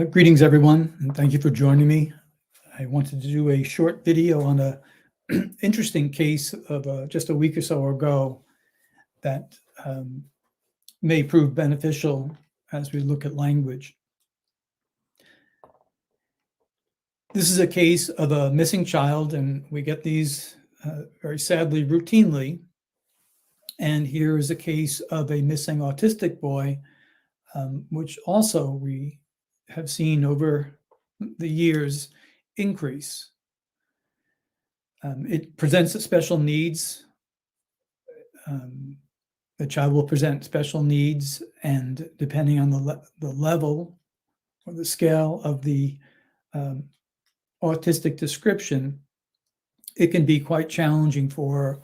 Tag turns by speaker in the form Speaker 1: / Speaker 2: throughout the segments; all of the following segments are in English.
Speaker 1: Greetings, everyone, and thank you for joining me. I wanted to do a short video on a interesting case of just a week or so ago that may prove beneficial as we look at language. This is a case of a missing child, and we get these very sadly routinely. And here is a case of a missing autistic boy, which also we have seen over the years increase. It presents special needs. The child will present special needs, and depending on the level or the scale of the autistic description, it can be quite challenging for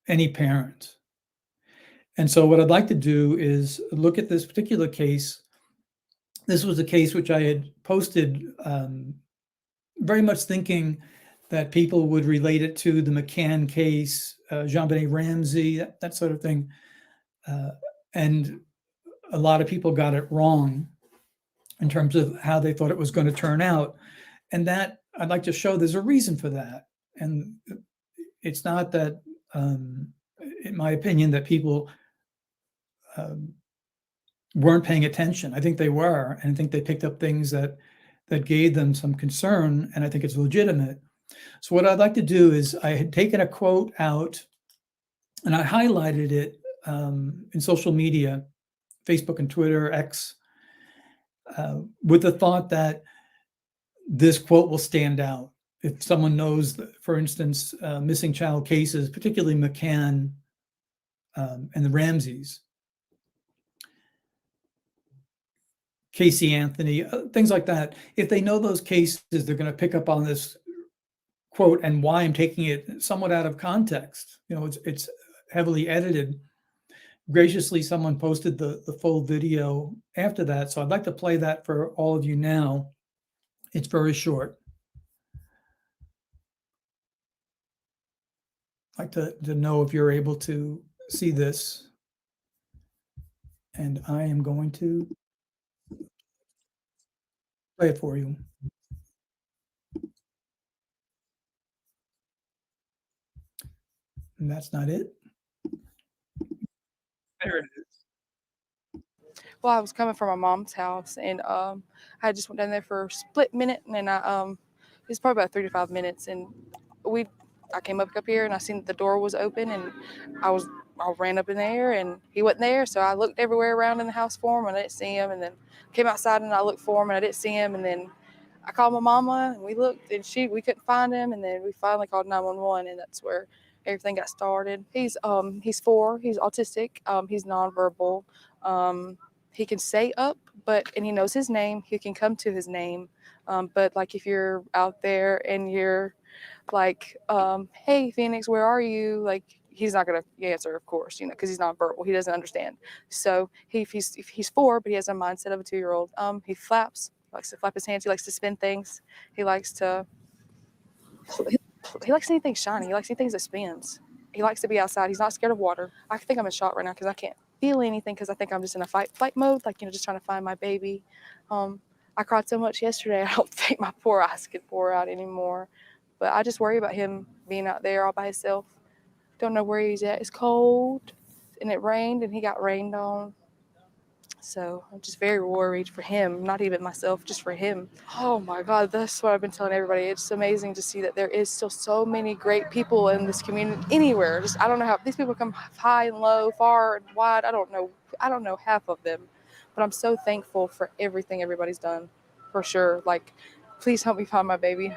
Speaker 1: any parent. And so what I'd like to do is look at this particular case. This was a case which I had posted very much thinking that people would relate it to the McCann case, JonBenet Ramsey, that sort of thing. And a lot of people got it wrong in terms of how they thought it was going to turn out. And that I'd like to show there's a reason for that. And it's not that, in my opinion, that people weren't paying attention. I think they were, and I think they picked up things that gave them some concern, and I think it's legitimate. So what I'd like to do is I had taken a quote out and I highlighted it in social media, Facebook and Twitter, X, with the thought that this quote will stand out. If someone knows, that, for instance, missing child cases, particularly McCann and the Ramseys, Casey Anthony, things like that, if they know those cases, they're going to pick up on this quote and why I'm taking it somewhat out of context. You know, it's heavily edited. Graciously, someone posted the full video after that, so I'd like to play that for all of you now. It's very short. I'd like to know if you're able to see this. And I am going to play it for you. And that's not it. There it is.
Speaker 2: Well, I was coming from my mom's house, and I just went down there for a split minute, and then it was probably about 3 to 5 minutes, and I came up here and I seen that the door was open, and I ran up in there, and he wasn't there, so I looked everywhere around in the house for him, and I didn't see him, and then came outside and I looked for him, and I didn't see him, and then I called my mama, and we looked, and we couldn't find him, and then we finally called 911, and that's where everything got started. He's 4, he's autistic, he's nonverbal. He can say up, and he knows his name. He can come to his name. But like if you're out there and you're like, hey, Phoenix, where are you? Like, he's not going to answer, of course, because he's nonverbal. He doesn't understand. So if he's 4, but he has a mindset of a 2-year-old. He flaps, likes to flap his hands. He likes to spin things. He likes anything shiny. He likes anything that spins. He likes to be outside. He's not scared of water. I think I'm in shock right now because I can't feel anything because I think I'm just in a flight mode, like, just trying to find my baby. I cried so much yesterday, I don't think my poor eyes could pour out anymore. But I just worry about him being out there all by himself. Don't know where he's at. It's cold, and it rained, and he got rained on. So I'm just very worried for him, not even myself, just for him. Oh my God, that's what I've been telling everybody. It's amazing to see that there is still so many great people in this community anywhere. Just, I don't know how these people come high and low, far and wide. I don't know half of them, but I'm so thankful for everything everybody's done, for sure. Like, please help me find my baby.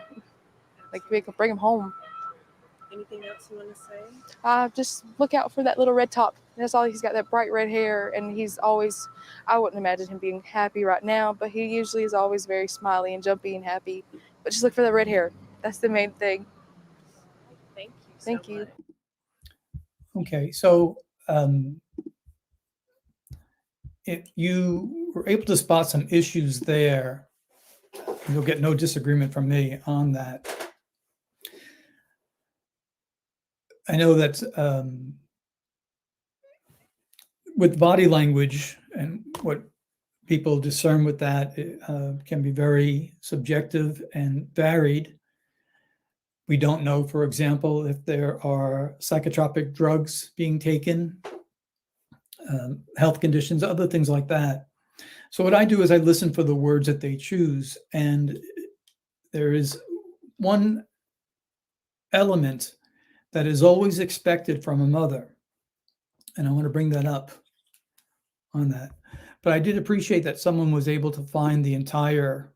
Speaker 2: Like, bring him home.
Speaker 3: Anything else you want to say?
Speaker 2: Just look out for that little red top. That's all. He's got that bright red hair, and he's always, I wouldn't imagine him being happy right now, but he usually is always very smiley and jumpy and happy. But just look for that red hair. That's the main thing.
Speaker 3: Thank you.
Speaker 2: Thank you.
Speaker 1: Okay, so if you were able to spot some issues there, you'll get no disagreement from me on that. I know that with body language and what people discern with that can be very subjective and varied. We don't know, for example, if there are psychotropic drugs being taken, health conditions, other things like that. So what I do is I listen for the words that they choose. And there is one element that is always expected from a mother. And I want to bring that up on that. But I did appreciate that someone was able to find the entire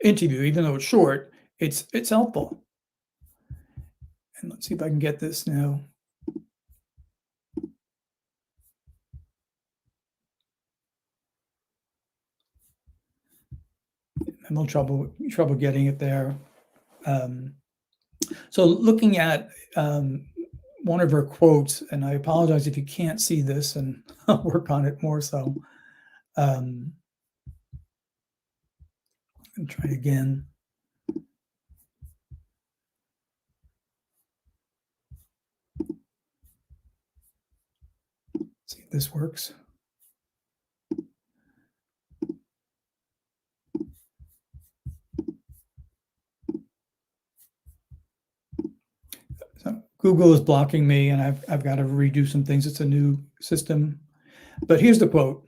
Speaker 1: interview, even though it's short, it's helpful. And let's see if I can get this now. I'm in trouble getting it there. So looking at one of her quotes, and I apologize if you can't see this, and I'll work on it more so. And try again. See if this works. So Google is blocking me, and I've got to redo some things. It's a new system. But here's the quote.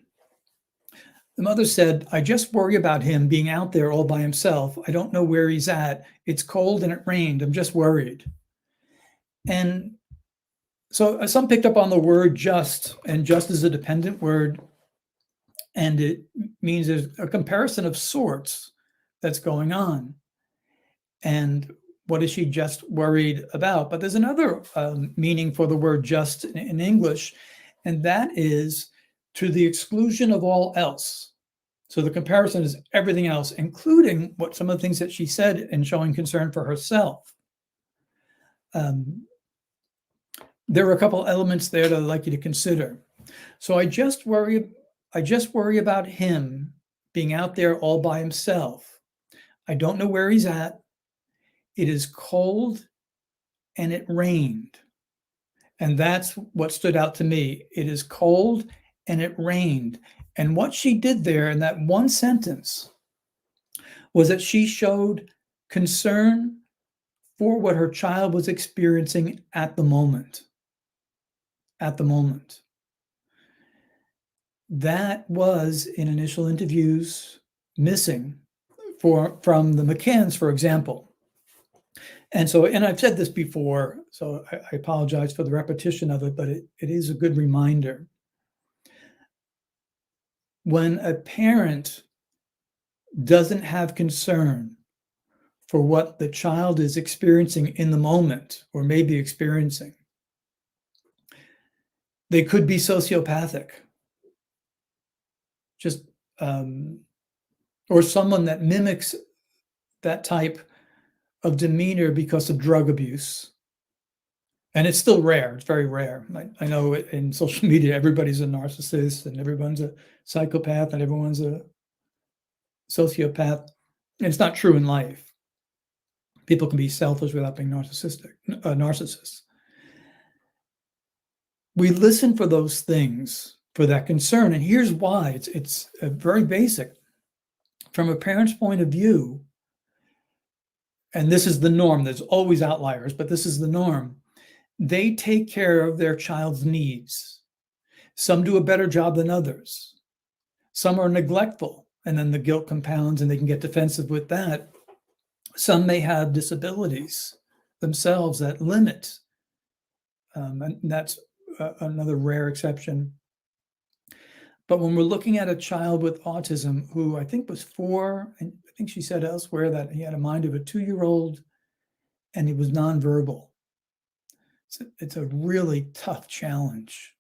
Speaker 1: The mother said, "I just worry about him being out there all by himself. I don't know where he's at. It's cold and it rained. I'm just worried." And so some picked up on the word just, and just is a dependent word. And it means there's a comparison of sorts that's going on. And what is she just worried about? But there's another meaning for the word just in English, and that is to the exclusion of all else. So the comparison is everything else, including what some of the things that she said and showing concern for herself. There are a couple elements there that I'd like you to consider. So I just worry about him being out there all by himself. I don't know where he's at. It is cold and it rained. And that's what stood out to me. It is cold and it rained. And what she did there in that one sentence was that she showed concern for what her child was experiencing at the moment. At the moment. That was in initial interviews missing from the McCanns, for example. And so, and I've said this before, so I apologize for the repetition of it, but it is a good reminder. When a parent doesn't have concern for what the child is experiencing in the moment or may be experiencing, they could be sociopathic. Just, or someone that mimics that type of demeanor because of drug abuse. And it's still rare. It's very rare. I know in social media, everybody's a narcissist and everyone's a psychopath and everyone's a sociopath. And it's not true in life. People can be selfish without being narcissists. We listen for those things, for that concern. And here's why. It's very basic. From a parent's point of view, and this is the norm, there's always outliers, but this is the norm. They take care of their child's needs. Some do a better job than others. Some are neglectful, and then the guilt compounds and they can get defensive with that. Some may have disabilities themselves that limit, and that's another rare exception. But when we're looking at a child with autism who I think was 4, and I think she said elsewhere that he had a mind of a 2-year-old and he was nonverbal. It's a really tough challenge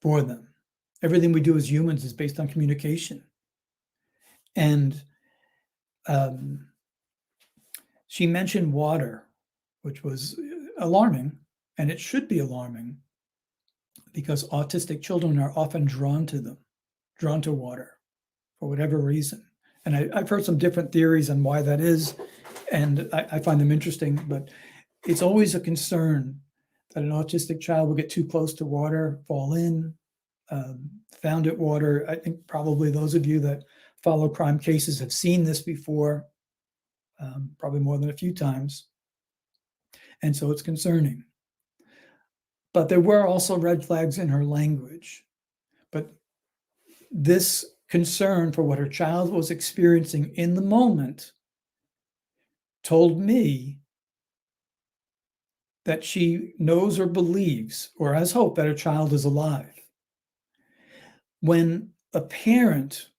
Speaker 1: for them. Everything we do as humans is based on communication. And she mentioned water, which was alarming, and it should be alarming because autistic children are often drawn to water for whatever reason. And I've heard some different theories on why that is, and I find them interesting, but it's always a concern that an autistic child will get too close to water, fall in, found it water. I think probably those of you that follow crime cases have seen this before, probably more than a few times. And so it's concerning. But there were also red flags in her language. But this concern for what her child was experiencing in the moment told me that she knows or believes or has hope that her child is alive. When a parent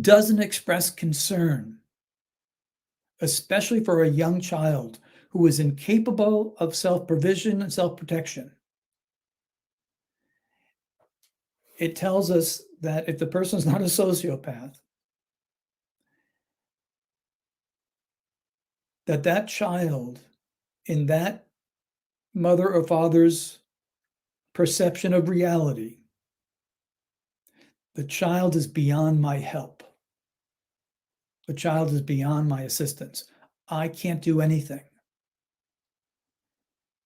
Speaker 1: doesn't express concern, especially for a young child who is incapable of self-provision and self-protection, it tells us that if the person is not a sociopath, that child, in that mother or father's perception of reality, the child is beyond my help. The child is beyond my assistance. I can't do anything.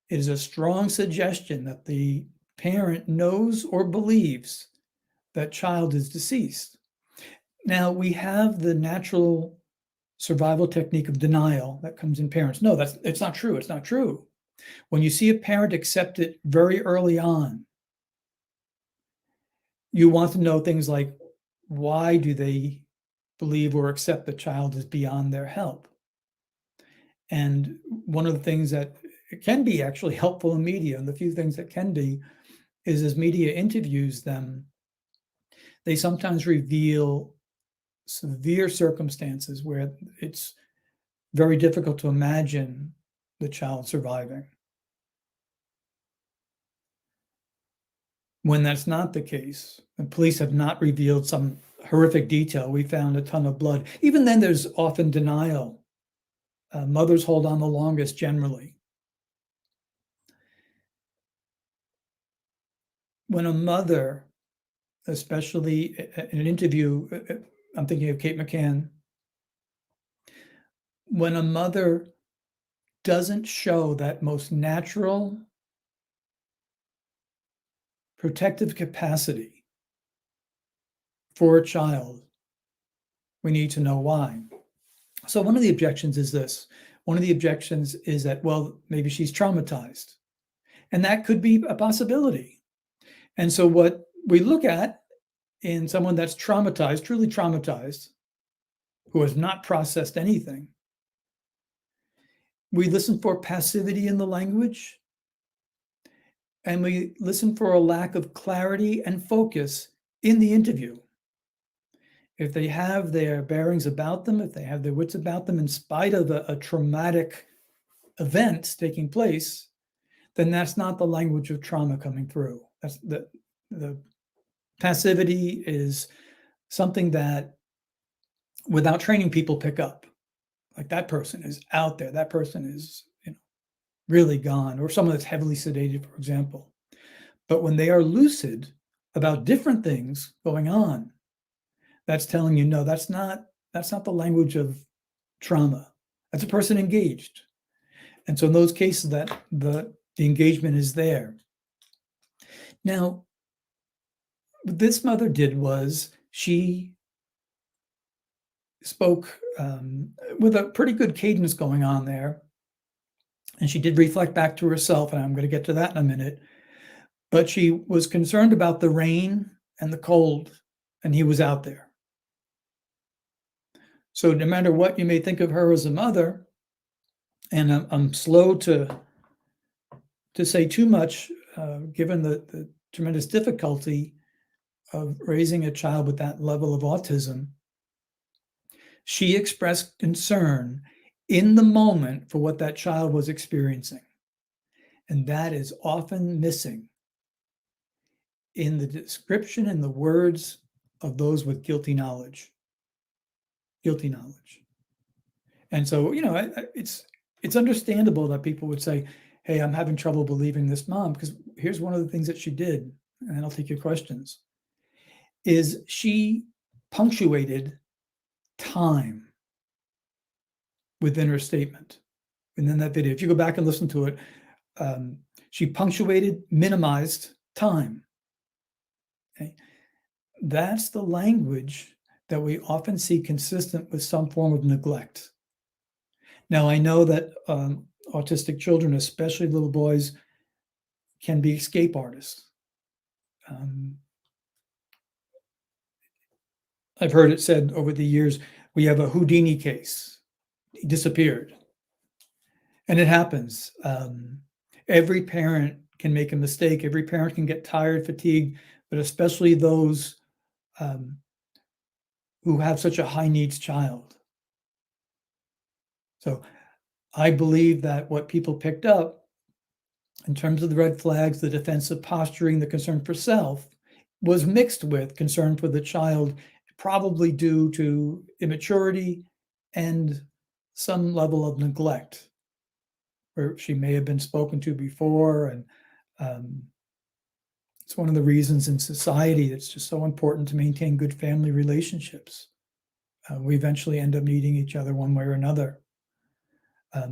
Speaker 1: It is a strong suggestion that the parent knows or believes that child is deceased. Now, we have the natural survival technique of denial that comes in parents. No, it's not true. It's not true. When you see a parent accept it very early on, you want to know things like, why do they believe or accept the child is beyond their help? And one of the things that can be actually helpful in media, and the few things that can be, is as media interviews them, they sometimes reveal severe circumstances where it's very difficult to imagine the child surviving. When that's not the case, the police have not revealed some horrific detail. We found a ton of blood. Even then, there's often denial. Mothers hold on the longest generally. When a mother, especially in an interview, I'm thinking of Kate McCann, when a mother doesn't show that most natural protective capacity for a child, we need to know why. So one of the objections is this. One of the objections is that, well, maybe she's traumatized. And that could be a possibility. And so what we look at in someone that's traumatized, truly traumatized, who has not processed anything, we listen for passivity in the language, and we listen for a lack of clarity and focus in the interview. If they have their bearings about them, if they have their wits about them in spite of a traumatic event taking place, then that's not the language of trauma coming through. That's the passivity is something that without training people pick up. Like, that person is out there, that person is, really gone, or someone that's heavily sedated, for example. But when they are lucid about different things going on, that's telling you, no, that's not the language of trauma. That's a person engaged. And so in those cases, that the engagement is there. Now, what this mother did was she spoke with a pretty good cadence going on there. And she did reflect back to herself, and I'm going to get to that in a minute. But she was concerned about the rain and the cold, and he was out there. So no matter what you may think of her as a mother, and I'm slow to say too much, given the tremendous difficulty of raising a child with that level of autism, she expressed concern in the moment for what that child was experiencing. And that is often missing in the description and the words of those with guilty knowledge. Guilty knowledge. And so, it's understandable that people would say, hey, I'm having trouble believing this mom, because here's one of the things that she did, and I'll take your questions, is she punctuated time within her statement. And then that video, if you go back and listen to it, she punctuated, minimized time. that's the language that we often see consistent with some form of neglect. Now, I know that autistic children, especially little boys, can be escape artists. I've heard it said over the years, we have a Houdini case. He disappeared. And it happens. Every parent can make a mistake. Every parent can get tired, fatigued, but especially those who have such a high needs child. So I believe that what people picked up in terms of the red flags, the defensive posturing, the concern for self, was mixed with concern for the child, probably due to immaturity and some level of neglect, where she may have been spoken to before. And it's one of the reasons in society it's just so important to maintain good family relationships. We eventually end up needing each other one way or another.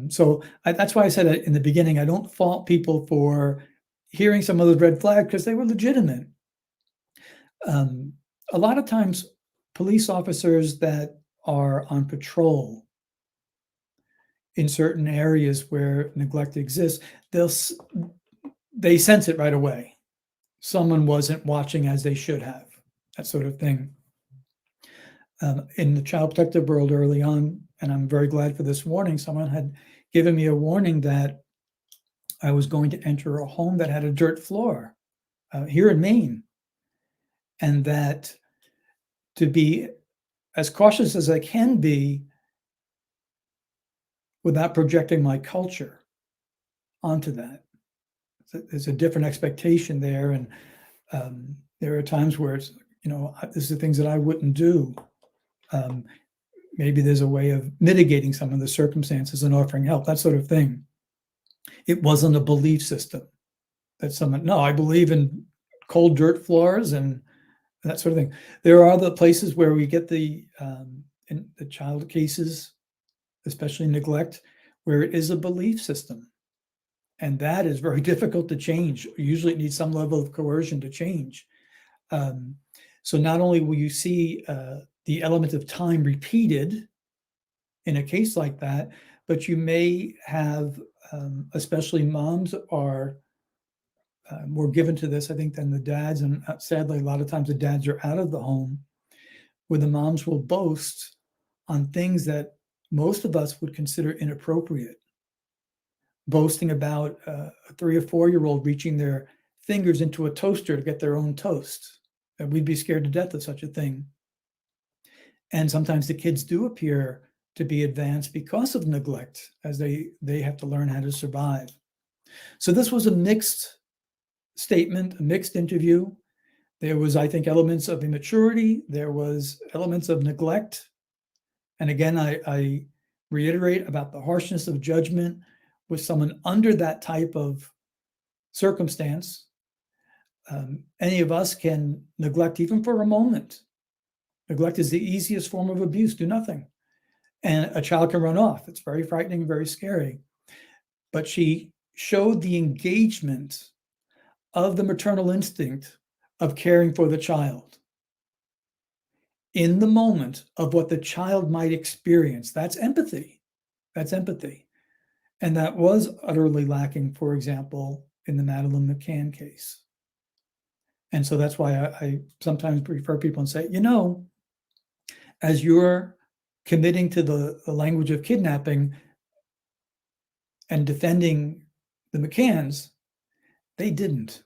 Speaker 1: So that's why I said in the beginning, I don't fault people for hearing some of the red flags because they were legitimate. A lot of times, police officers that are on patrol in certain areas where neglect exists, they sense it right away. Someone wasn't watching as they should have, that sort of thing. In the child protective world early on, and I'm very glad for this warning, someone had given me a warning that I was going to enter a home that had a dirt floor here in Maine, and that to be as cautious as I can be without projecting my culture onto that. There's a different expectation there, and there are times where it's, this is the things that I wouldn't do. Maybe there's a way of mitigating some of the circumstances and offering help, that sort of thing. It wasn't a belief system that I believe in cold dirt floors and that sort of thing. There are the places where we get in the child cases, especially neglect, where it is a belief system. And that is very difficult to change. Usually it needs some level of coercion to change. So not only will you see the element of time repeated in a case like that, but you may have, especially moms are more given to this, I think, than the dads. And sadly, a lot of times the dads are out of the home, where the moms will boast on things that most of us would consider inappropriate. Boasting about a 3 or 4-year-old reaching their fingers into a toaster to get their own toast. And we'd be scared to death of such a thing. And sometimes the kids do appear to be advanced because of neglect, as they have to learn how to survive. So this was a mixed statement, a mixed interview. There was, I think, elements of immaturity. There was elements of neglect. And again, I reiterate about the harshness of judgment with someone under that type of circumstance. Any of us can neglect even for a moment. Neglect is the easiest form of abuse. Do nothing. And a child can run off. It's very frightening, very scary. But she showed the engagement of the maternal instinct of caring for the child in the moment of what the child might experience. That's empathy. That's empathy. And that was utterly lacking, for example, in the Madeline McCann case. And so that's why I sometimes refer people and say, as you're committing to the language of kidnapping and defending the McCanns, they didn't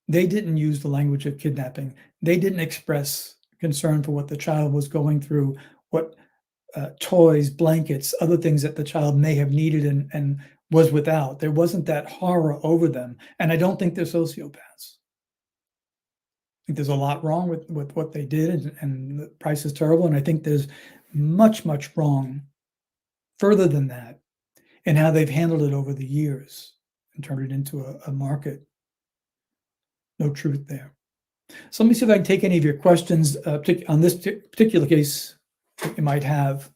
Speaker 1: use the language of kidnapping. They didn't express concern for what the child was going through, what toys, blankets, other things that the child may have needed and was without. There wasn't that horror over them. And I don't think they're sociopaths. I think there's a lot wrong with what they did, and the price is terrible. And I think there's much, much wrong further than that in how they've handled it over the years and turned it into a market. No truth there. So let me see if I can take any of your questions on this particular case that you might have.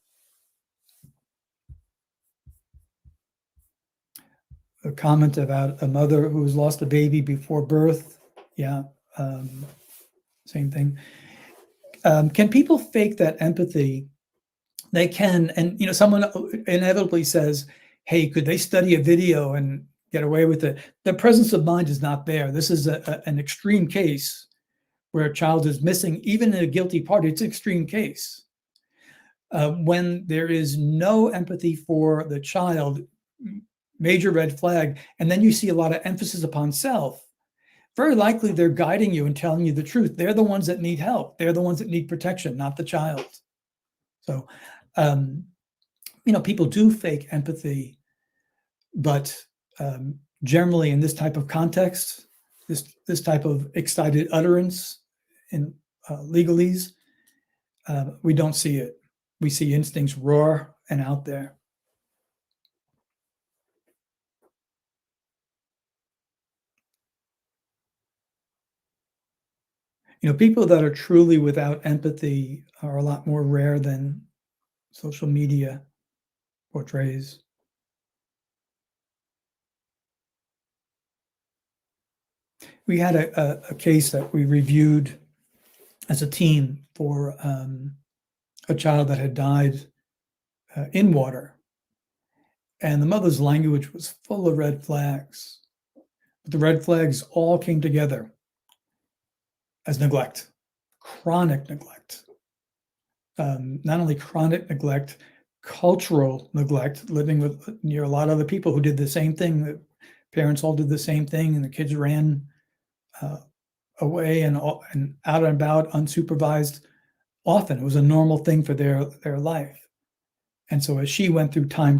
Speaker 1: A comment about a mother who has lost a baby before birth. Yeah. same thing. Can people fake that empathy? They can, and someone inevitably says, "Hey, could they study a video and get away with it?" The presence of mind is not there. This is an extreme case where a child is missing, even in a guilty party. It's an extreme case. When there is no empathy for the child, major red flag, and then you see a lot of emphasis upon self. Very likely they're guiding you and telling you the truth. They're the ones that need help. They're the ones that need protection, not the child. So, people do fake empathy, but generally in this type of context, this type of excited utterance in legalese, we don't see it. We see instincts raw and out there. People that are truly without empathy are a lot more rare than social media portrays. We had a case that we reviewed as a team for a child that had died in water. And the mother's language was full of red flags. But the red flags all came together as neglect, chronic neglect. Not only chronic neglect, cultural neglect, living near a lot of other people who did the same thing. The parents all did the same thing, and the kids ran away and out and about unsupervised. Often it was a normal thing for their life. And so as she went through time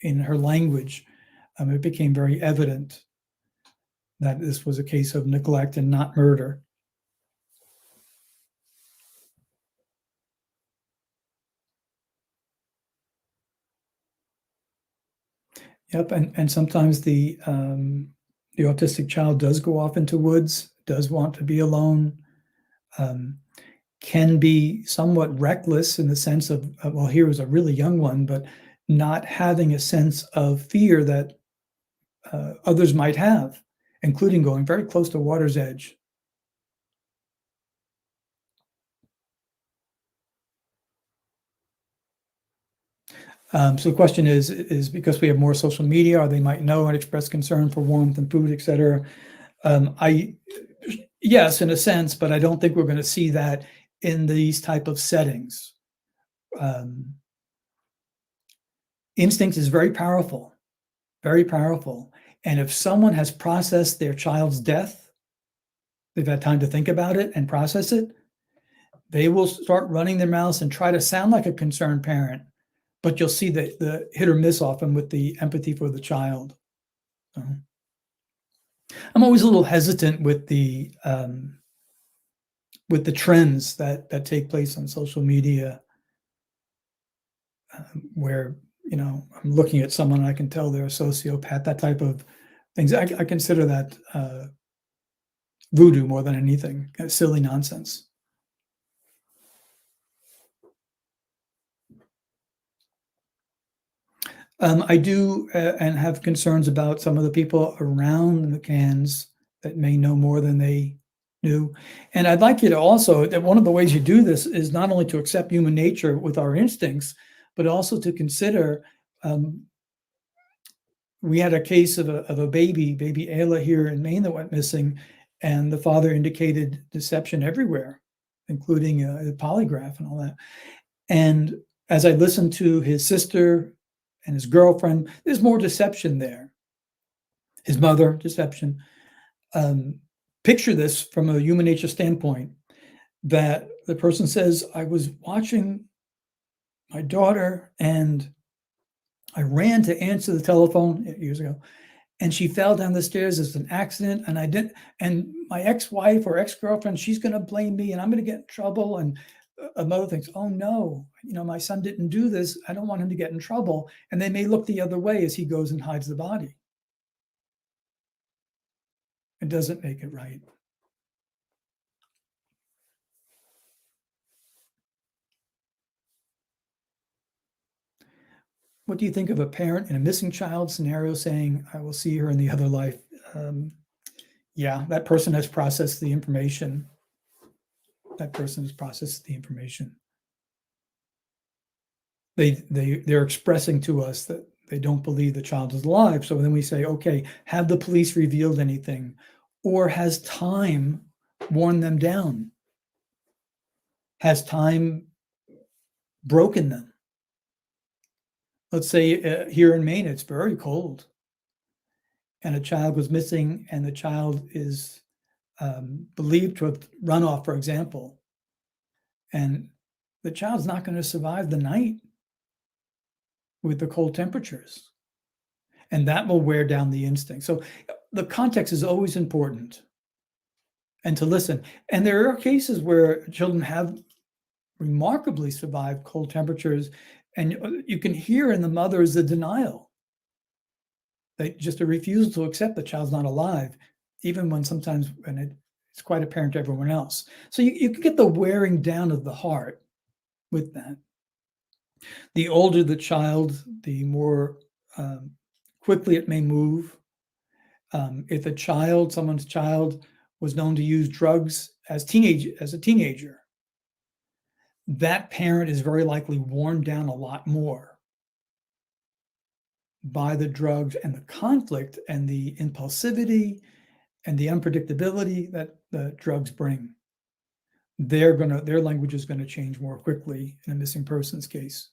Speaker 1: in her language, it became very evident that this was a case of neglect and not murder. Yep, and sometimes the autistic child does go off into woods, does want to be alone, can be somewhat reckless in the sense of, well, here was a really young one, but not having a sense of fear that others might have, including going very close to water's edge. So the question is because we have more social media, or they might know and express concern for warmth and food, et cetera. Yes, in a sense, but I don't think we're going to see that in these type of settings. Instinct is very powerful, very powerful. And if someone has processed their child's death, they've had time to think about it and process it, they will start running their mouths and try to sound like a concerned parent, but you'll see the hit or miss often with the empathy for the child. So, I'm always a little hesitant with the trends that take place on social media, where I'm looking at someone, I can tell they're a sociopath, that type of things. I consider that voodoo more than anything, kind of silly nonsense. I do and have concerns about some of the people around the McCanns that may know more than they knew. And I'd like you to also, that one of the ways you do this is not only to accept human nature with our instincts, but also to consider, we had a case of a baby Ayla here in Maine that went missing, and the father indicated deception everywhere, including a polygraph and all that. And as I listened to his sister and his girlfriend, there's more deception there. His mother, deception. Picture this from a human nature standpoint, that the person says, I was watching my daughter and I ran to answer the telephone years ago, and she fell down the stairs as an accident, and I didn't, and my ex-wife or ex-girlfriend, she's going to blame me and I'm going to get in trouble. And a mother thinks, oh no, my son didn't do this. I don't want him to get in trouble. And they may look the other way as he goes and hides the body. It doesn't make it right. What do you think of a parent in a missing child scenario saying, I will see her in the other life? Yeah, that person has processed the information. that person has processed the information. They're expressing to us that they don't believe the child is alive. So then we say, okay, have the police revealed anything, or has time worn them down? Has time broken them? Let's say here in Maine, it's very cold, and a child was missing, and the child is believed to have run off, for example, and the child's not going to survive the night with the cold temperatures, and that will wear down the instinct. So the context is always important, and to listen. And there are cases where children have remarkably survived cold temperatures, and you can hear in the mothers the denial. Just a refusal to accept the child's not alive, even when sometimes when it's quite apparent to everyone else. So you can get the wearing down of the heart with that. The older the child, the more quickly it may move. If someone's child was known to use drugs as a teenager, that parent is very likely worn down a lot more by the drugs and the conflict and the impulsivity and the unpredictability that the drugs bring. Their language is going to change more quickly in a missing persons case.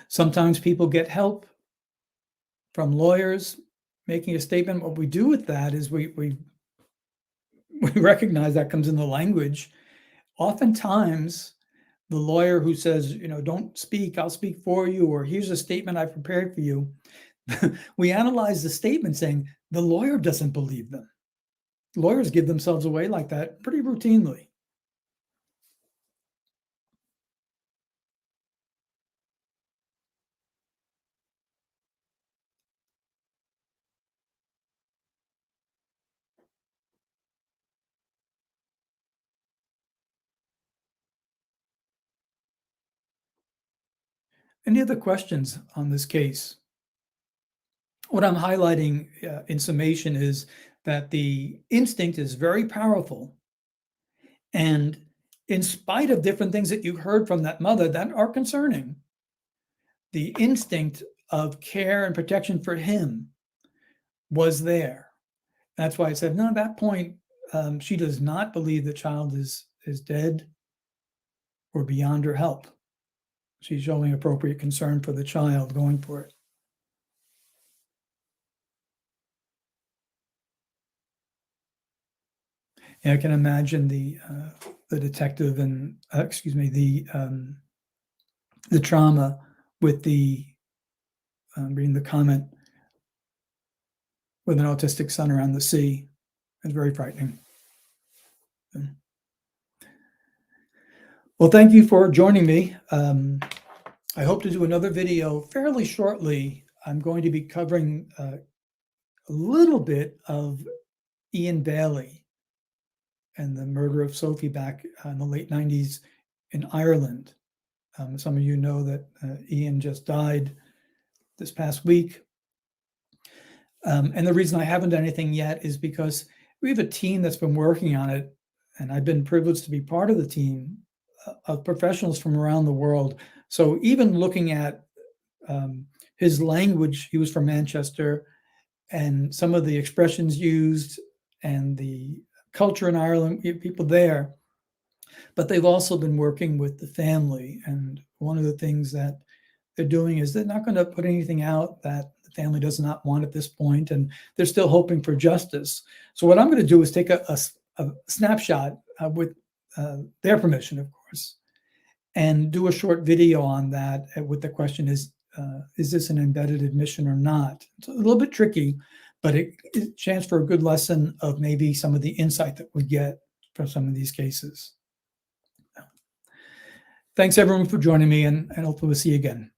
Speaker 1: Sometimes people get help from lawyers making a statement. What we do with that is we recognize that comes in the language. Oftentimes, the lawyer who says, don't speak, I'll speak for you, or here's a statement I prepared for you. We analyze the statement saying the lawyer doesn't believe them. Lawyers give themselves away like that pretty routinely. Any other questions on this case? What I'm highlighting in summation is that the instinct is very powerful. And in spite of different things that you heard from that mother that are concerning, the instinct of care and protection for him was there. That's why I said, no, at that point, she does not believe the child is dead or beyond her help. She's showing appropriate concern for the child, going for it. And I can imagine the detective and the trauma with the reading the comment with an autistic son around the sea. It's very frightening. Well, thank you for joining me. I hope to do another video fairly shortly. I'm going to be covering a little bit of Ian Bailey and the murder of Sophie back in the late 90s in Ireland. Some of you know that Ian just died this past week. And the reason I haven't done anything yet is because we have a team that's been working on it, and I've been privileged to be part of the team of professionals from around the world. So even looking at his language, he was from Manchester, and some of the expressions used and the culture in Ireland, people there, but they've also been working with the family. And one of the things that they're doing is they're not going to put anything out that the family does not want at this point, and they're still hoping for justice. So what I'm going to do is take a snapshot with their permission, of course, and do a short video on that with the question is this an embedded admission or not? It's a little bit tricky, but it's a chance for a good lesson of maybe some of the insight that we get from some of these cases. Thanks everyone for joining me, and hopefully we'll see you again.